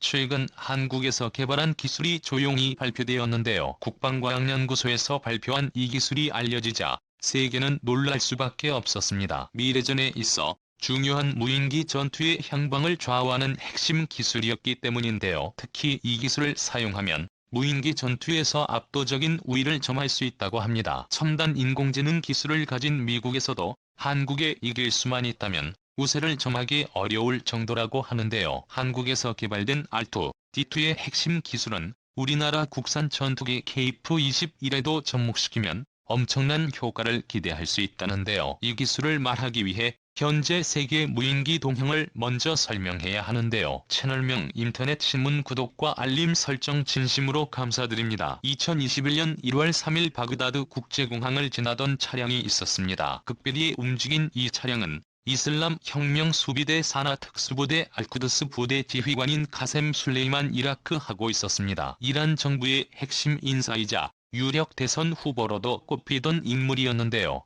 최근 한국에서 개발한 기술이 조용히 발표되었는데요. 국방과학연구소에서 발표한 이 기술이 알려지자 세계는 놀랄 수밖에 없었습니다. 미래전에 있어 중요한 무인기 전투의 향방을 좌우하는 핵심 기술이었기 때문인데요. 특히 이 기술을 사용하면 무인기 전투에서 압도적인 우위를 점할 수 있다고 합니다. 첨단 인공지능 기술을 가진 미국에서도 한국에 이길 수만 있다면 우세를 점하기 어려울 정도라고 하는데요. 한국에서 개발된 R2, D2의 핵심 기술은 우리나라 국산 전투기 KF-21에도 접목시키면 엄청난 효과를 기대할 수 있다는데요. 이 기술을 말하기 위해 현재 세계 무인기 동향을 먼저 설명해야 하는데요. 채널명 인터넷 신문 구독과 알림 설정 진심으로 감사드립니다. 2021년 1월 3일 바그다드 국제공항을 지나던 차량이 있었습니다. 극별히 움직인 이 차량은 이슬람 혁명 수비대 사나 특수부대 알쿠드스 부대 지휘관인 카셈 술레이만 이라크하고 있었습니다. 이란 정부의 핵심 인사이자 유력 대선 후보로도 꼽히던 인물이었는데요.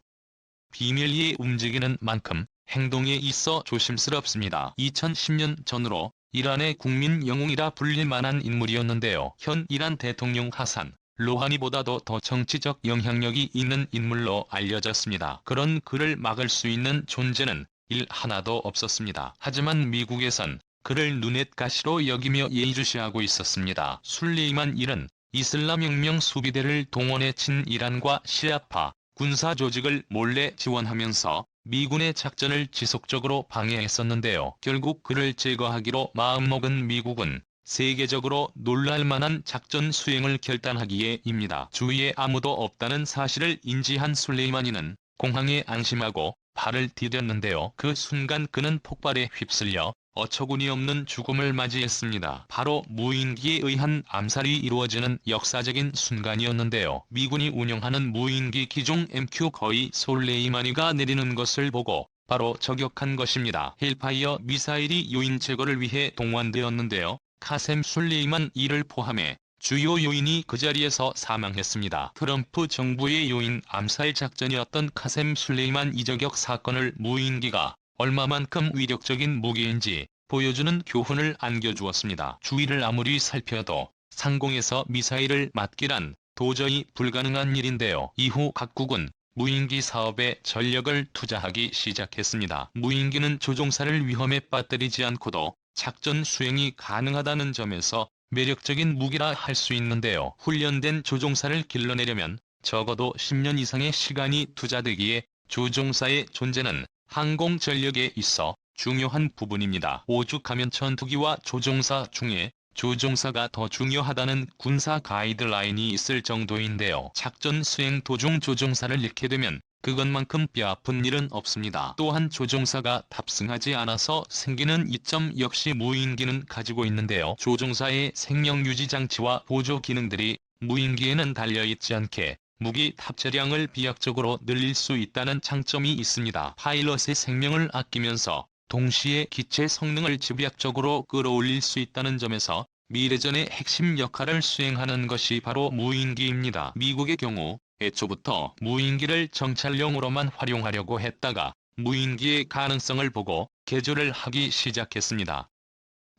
비밀리에 움직이는 만큼 행동에 있어 조심스럽습니다. 2010년 전후로 이란의 국민 영웅이라 불릴 만한 인물이었는데요. 현 이란 대통령 하산 로하니보다도 더 정치적 영향력이 있는 인물로 알려졌습니다. 그런 그를 막을 수 있는 존재는 하나도 없었습니다. 하지만 미국에선 그를 눈엣 가시로 여기며 예의주시하고 있었습니다. 술레이만 일은 이슬람혁명 수비대를 동원해 친이란과 시아파 군사 조직을 몰래 지원하면서 미군의 작전을 지속적으로 방해했었는데요. 결국 그를 제거하기로 마음먹은 미국은 세계적으로 놀랄만한 작전 수행을 결단하기에입니다. 주위에 아무도 없다는 사실을 인지한 술레이마니는 공항에 안심하고 발을 디뎠는데요. 그 순간 그는 폭발에 휩쓸려 어처구니 없는 죽음을 맞이했습니다. 바로 무인기에 의한 암살이 이루어지는 역사적인 순간이었는데요. 미군이 운영하는 무인기 기종 MQ 거의 솔레이마니가 내리는 것을 보고 바로 저격한 것입니다. 헬파이어 미사일이 요인 제거를 위해 동원되었는데요. 카셈 술레이만 이를 포함해 주요 요인이 그 자리에서 사망했습니다. 트럼프 정부의 요인 암살 작전이었던 카셈 술레이만 이저격 사건을 무인기가 얼마만큼 위력적인 무기인지 보여주는 교훈을 안겨주었습니다. 주위를 아무리 살펴도 상공에서 미사일을 맞기란 도저히 불가능한 일인데요. 이후 각국은 무인기 사업에 전력을 투자하기 시작했습니다. 무인기는 조종사를 위험에 빠뜨리지 않고도 작전 수행이 가능하다는 점에서 매력적인 무기라 할 수 있는데요. 훈련된 조종사를 길러내려면 적어도 10년 이상의 시간이 투자되기에 조종사의 존재는 항공 전력에 있어 중요한 부분입니다. 오죽하면 전투기와 조종사 중에 조종사가 더 중요하다는 군사 가이드라인이 있을 정도인데요. 작전 수행 도중 조종사를 잃게 되면 그것만큼 뼈아픈 일은 없습니다. 또한 조종사가 탑승하지 않아서 생기는 이점 역시 무인기는 가지고 있는데요. 조종사의 생명유지 장치와 보조 기능들이 무인기에는 달려있지 않게 무기 탑재량을 비약적으로 늘릴 수 있다는 장점이 있습니다. 파일럿의 생명을 아끼면서 동시에 기체 성능을 집약적으로 끌어올릴 수 있다는 점에서 미래전의 핵심 역할을 수행하는 것이 바로 무인기입니다. 미국의 경우 애초부터 무인기를 정찰용으로만 활용하려고 했다가 무인기의 가능성을 보고 개조를 하기 시작했습니다.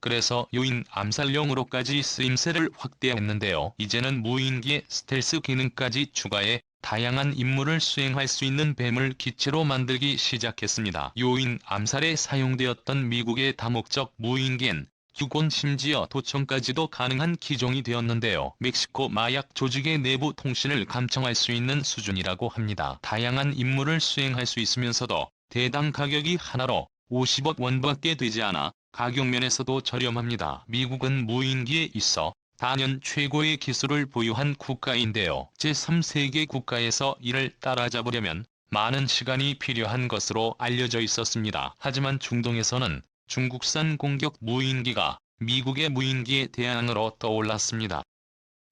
그래서 요인 암살용으로까지 쓰임새를 확대했는데요. 이제는 무인기에 스텔스 기능까지 추가해 다양한 임무를 수행할 수 있는 뱀을 기체로 만들기 시작했습니다. 요인 암살에 사용되었던 미국의 다목적 무인기엔 휴곤 심지어 도청까지도 가능한 기종이 되었는데요. 멕시코 마약 조직의 내부 통신을 감청할 수 있는 수준이라고 합니다. 다양한 임무를 수행할 수 있으면서도 대당 가격이 하나로 50억 원밖에 되지 않아 가격면에서도 저렴합니다. 미국은 무인기에 있어 단연 최고의 기술을 보유한 국가인데요. 제3세계 국가에서 이를 따라잡으려면 많은 시간이 필요한 것으로 알려져 있었습니다. 하지만 중동에서는 중국산 공격 무인기가 미국의 무인기의 대안으로 떠올랐습니다.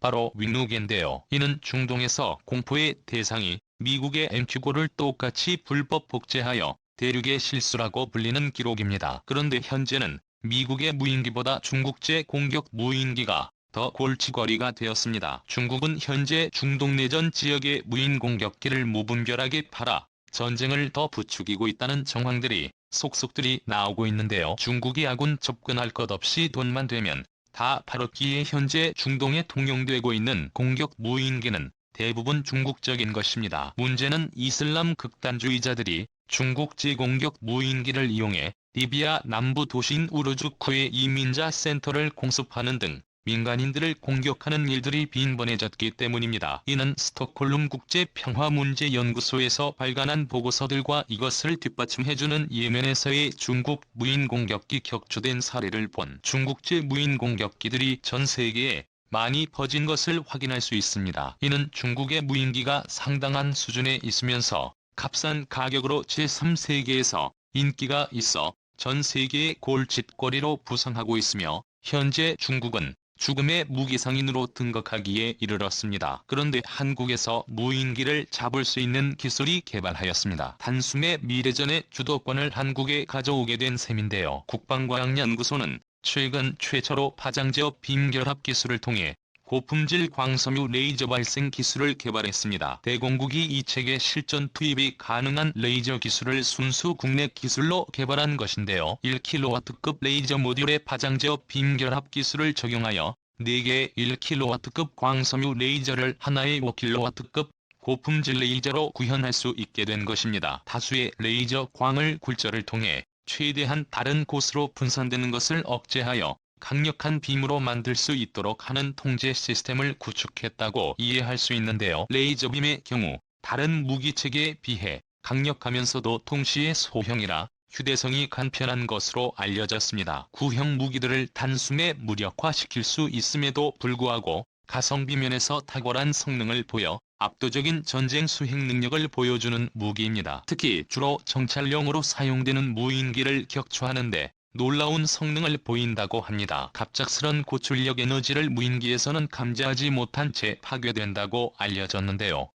바로 윙누게인데요. 이는 중동에서 공포의 대상이 미국의 MQ-9를 똑같이 불법 복제하여 대륙의 실수라고 불리는 기록입니다. 그런데 현재는 미국의 무인기보다 중국제 공격 무인기가 더 골칫거리가 되었습니다. 중국은 현재 중동 내전 지역의 무인 공격기를 무분별하게 팔아 전쟁을 더 부추기고 있다는 정황들이 속속들이 나오고 있는데요. 중국이 아군 접근할 것 없이 돈만 되면 다발었기에 현재 중동에 통용되고 있는 공격 무인기는 대부분 중국적인 것입니다. 문제는 이슬람 극단주의자들이 중국제 공격 무인기를 이용해 리비아 남부 도시인 우르주크의 이민자 센터를 공습하는 등 민간인들을 공격하는 일들이 빈번해졌기 때문입니다. 이는 스톡홀름 국제평화문제연구소에서 발간한 보고서들과 이것을 뒷받침해주는 예멘에서의 중국 무인공격기 격추된 사례를 본 중국제 무인공격기들이 전 세계에 많이 퍼진 것을 확인할 수 있습니다. 이는 중국의 무인기가 상당한 수준에 있으면서 값싼 가격으로 제3세계에서 인기가 있어 전 세계의 골칫거리로 부상하고 있으며 현재 중국은 죽음의 무기상인으로 등극하기에 이르렀습니다. 그런데 한국에서 무인기를 잡을 수 있는 기술이 개발하였습니다. 단숨에 미래전의 주도권을 한국에 가져오게 된 셈인데요. 국방과학연구소는 최근 최초로 파장제어 빔결합 기술을 통해 고품질 광섬유 레이저 발생 기술을 개발했습니다. 대공국이 이 체계 실전 투입이 가능한 레이저 기술을 순수 국내 기술로 개발한 것인데요. 1kW급 레이저 모듈에 파장제어 빔결합 기술을 적용하여 4개의 1kW급 광섬유 레이저를 하나의 5kW급 고품질 레이저로 구현할 수 있게 된 것입니다. 다수의 레이저 광을 굴절을 통해 최대한 다른 곳으로 분산되는 것을 억제하여 강력한 빔으로 만들 수 있도록 하는 통제 시스템을 구축했다고 이해할 수 있는데요. 레이저빔의 경우 다른 무기체계에 비해 강력하면서도 동시에 소형이라 휴대성이 간편한 것으로 알려졌습니다. 구형 무기들을 단숨에 무력화시킬 수 있음에도 불구하고 가성비 면에서 탁월한 성능을 보여 압도적인 전쟁 수행 능력을 보여주는 무기입니다. 특히 주로 정찰용으로 사용되는 무인기를 격추하는 데 놀라운 성능을 보인다고 합니다. 갑작스런 고출력 에너지를 무인기에서는 감지하지 못한 채 파괴된다고 알려졌는데요.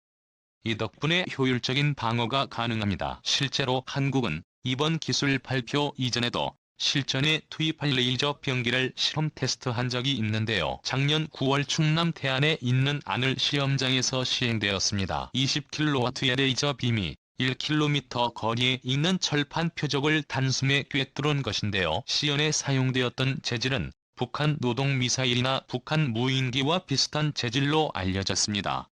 이 덕분에 효율적인 방어가 가능합니다. 실제로 한국은 이번 기술 발표 이전에도 실전에 투입할 레이저 병기를 실험 테스트한 적이 있는데요. 작년 9월 충남 태안에 있는 안을 시험장에서 시행되었습니다. 20kW의 레이저 빔이 1km 거리에 있는 철판 표적을 단숨에 꿰뚫은 것인데요. 시연에 사용되었던 재질은 북한 노동미사일이나 북한 무인기와 비슷한 재질로 알려졌습니다.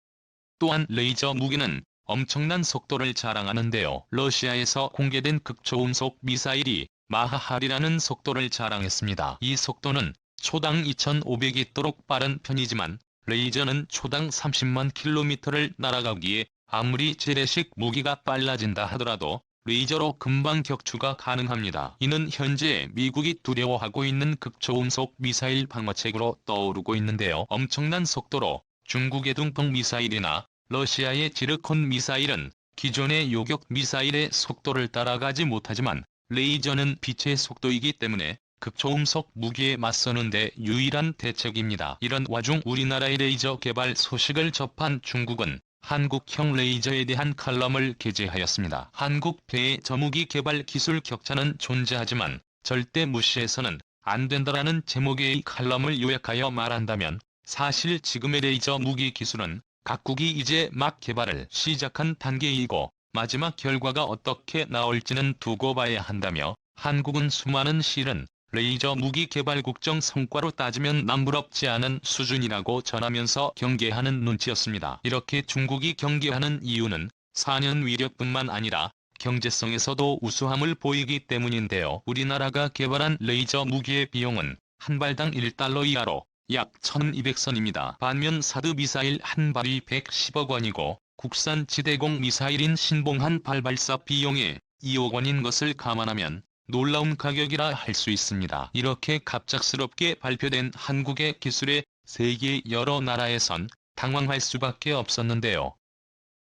또한 레이저 무기는 엄청난 속도를 자랑하는데요. 러시아에서 공개된 극초음속 미사일이 마하할이라는 속도를 자랑했습니다. 이 속도는 초당 2,500이 도록 빠른 편이지만 레이저는 초당 30만 킬로미터를 날아가기에 아무리 재래식 무기가 빨라진다 하더라도 레이저로 금방 격추가 가능합니다. 이는 현재 미국이 두려워하고 있는 극초음속 미사일 방어책으로 떠오르고 있는데요. 엄청난 속도로 중국의 둥펑 미사일이나 러시아의 지르콘 미사일은 기존의 요격 미사일의 속도를 따라가지 못하지만 레이저는 빛의 속도이기 때문에 극초음속 무기에 맞서는 데 유일한 대책입니다. 이런 와중 우리나라의 레이저 개발 소식을 접한 중국은 한국형 레이저에 대한 칼럼을 게재하였습니다. 한국배의 저무기 개발 기술 격차는 존재하지만 절대 무시해서는 안 된다라는 제목의 이 칼럼을 요약하여 말한다면 사실 지금의 레이저 무기 기술은 각국이 이제 막 개발을 시작한 단계이고 마지막 결과가 어떻게 나올지는 두고 봐야 한다며 한국은 수많은 실은 레이저 무기 개발 국정 성과로 따지면 남부럽지 않은 수준이라고 전하면서 경계하는 눈치였습니다. 이렇게 중국이 경계하는 이유는 4년 위력뿐만 아니라 경제성에서도 우수함을 보이기 때문인데요. 우리나라가 개발한 레이저 무기의 비용은 한 발당 1달러 이하로 약 1200선입니다. 반면 사드 미사일 한 발이 110억 원이고 국산 지대공 미사일인 신봉 한 발 발사 비용이 2억 원인 것을 감안하면 놀라운 가격이라 할 수 있습니다. 이렇게 갑작스럽게 발표된 한국의 기술에 세계 여러 나라에선 당황할 수밖에 없었는데요.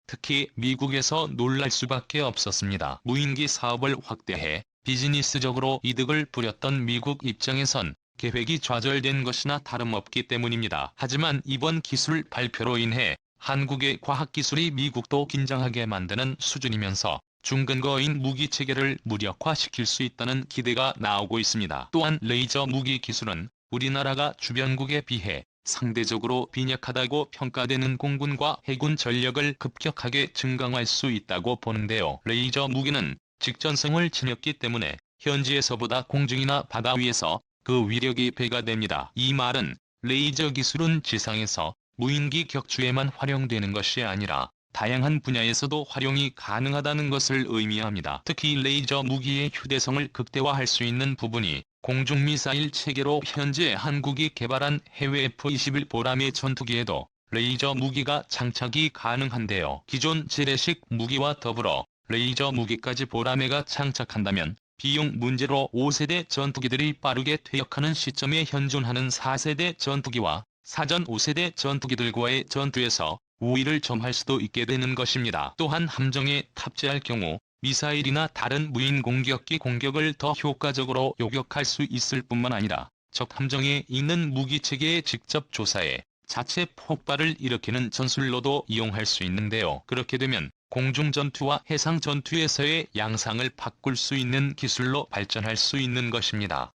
특히 미국에서 놀랄 수밖에 없었습니다. 무인기 사업을 확대해 비즈니스적으로 이득을 부렸던 미국 입장에선 계획이 좌절된 것이나 다름없기 때문입니다. 하지만 이번 기술 발표로 인해 한국의 과학기술이 미국도 긴장하게 만드는 수준이면서 중근거인 무기체계를 무력화시킬 수 있다는 기대가 나오고 있습니다. 또한 레이저 무기 기술은 우리나라가 주변국에 비해 상대적으로 빈약하다고 평가되는 공군과 해군 전력을 급격하게 증강할 수 있다고 보는데요. 레이저 무기는 직전성을 지녔기 때문에 현지에서보다 공중이나 바다 위에서 그 위력이 배가 됩니다. 이 말은 레이저 기술은 지상에서 무인기 격추에만 활용되는 것이 아니라 다양한 분야에서도 활용이 가능하다는 것을 의미합니다. 특히 레이저 무기의 휴대성을 극대화할 수 있는 부분이 공중미사일 체계로 현재 한국이 개발한 해외 F-21 보라매 전투기에도 레이저 무기가 장착이 가능한데요. 기존 재래식 무기와 더불어 레이저 무기까지 보라매가 장착한다면 비용 문제로 5세대 전투기들이 빠르게 퇴역하는 시점에 현존하는 4세대 전투기와 사전 5세대 전투기들과의 전투에서 우위를 점할 수도 있게 되는 것입니다. 또한 함정에 탑재할 경우 미사일이나 다른 무인 공격기 공격을 더 효과적으로 요격할 수 있을 뿐만 아니라 적 함정에 있는 무기체계의 직접 조사해 자체 폭발을 일으키는 전술로도 이용할 수 있는데요. 그렇게 되면 공중전투와 해상전투에서의 양상을 바꿀 수 있는 기술로 발전할 수 있는 것입니다.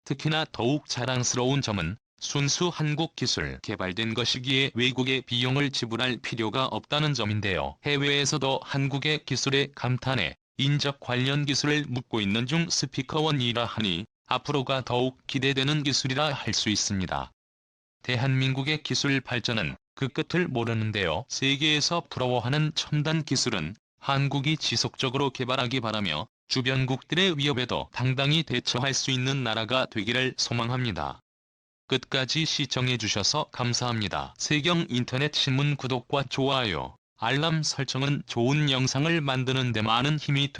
특히나 더욱 자랑스러운 점은 순수 한국 기술 개발된 것이기에 외국에 비용을 지불할 필요가 없다는 점인데요. 해외에서도 한국의 기술에 감탄해 인접 관련 기술을 묻고 있는 중 스피커원이라 하니 앞으로가 더욱 기대되는 기술이라 할 수 있습니다. 대한민국의 기술 발전은 그 끝을 모르는데요. 세계에서 부러워하는 첨단 기술은 한국이 지속적으로 개발하기 바라며 주변국들의 위협에도 당당히 대처할 수 있는 나라가 되기를 소망합니다. 끝까지 시청해주셔서 감사합니다. 세경 인터넷 신문 구독과 좋아요, 알람 설정은 좋은 영상을 만드는 데 많은 힘이 됩니다.